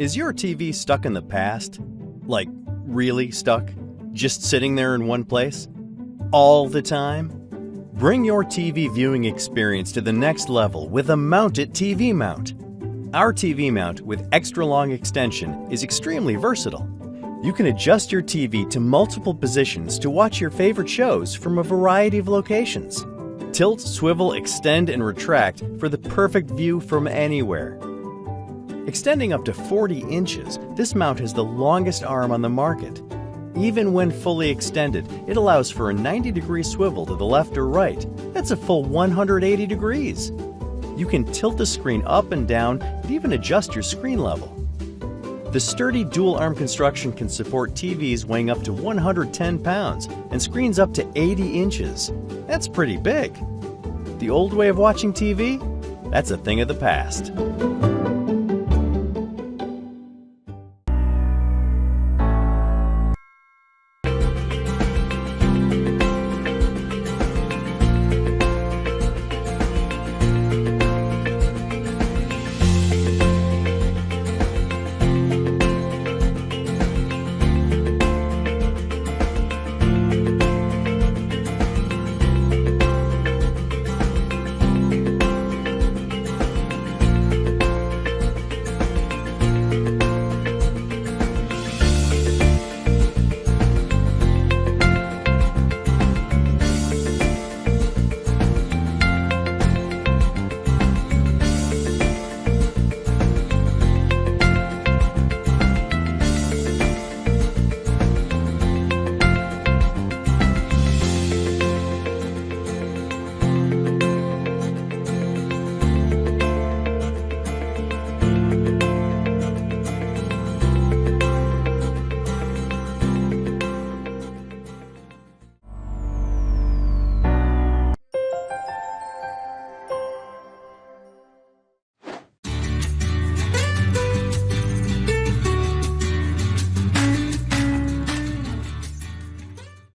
Is your TV stuck in the past? Like, really stuck? Just sitting there in one place? All the time? Bring your TV viewing experience to the next level with a mounted TV mount. Our TV mount with extra long extension is extremely versatile. You can adjust your TV to multiple positions to watch your favorite shows from a variety of locations. Tilt, swivel, extend, and retract for the perfect view from anywhere. Extending up to 40 inches, this mount has the longest arm on the market. Even when fully extended, it allows for a 90-degree swivel to the left or right. That's a full 180 degrees. You can tilt the screen up and down and even adjust your screen level. The sturdy dual-arm construction can support TVs weighing up to 110 pounds and screens up to 80 inches. That's pretty big. The old way of watching TV? That's a thing of the past.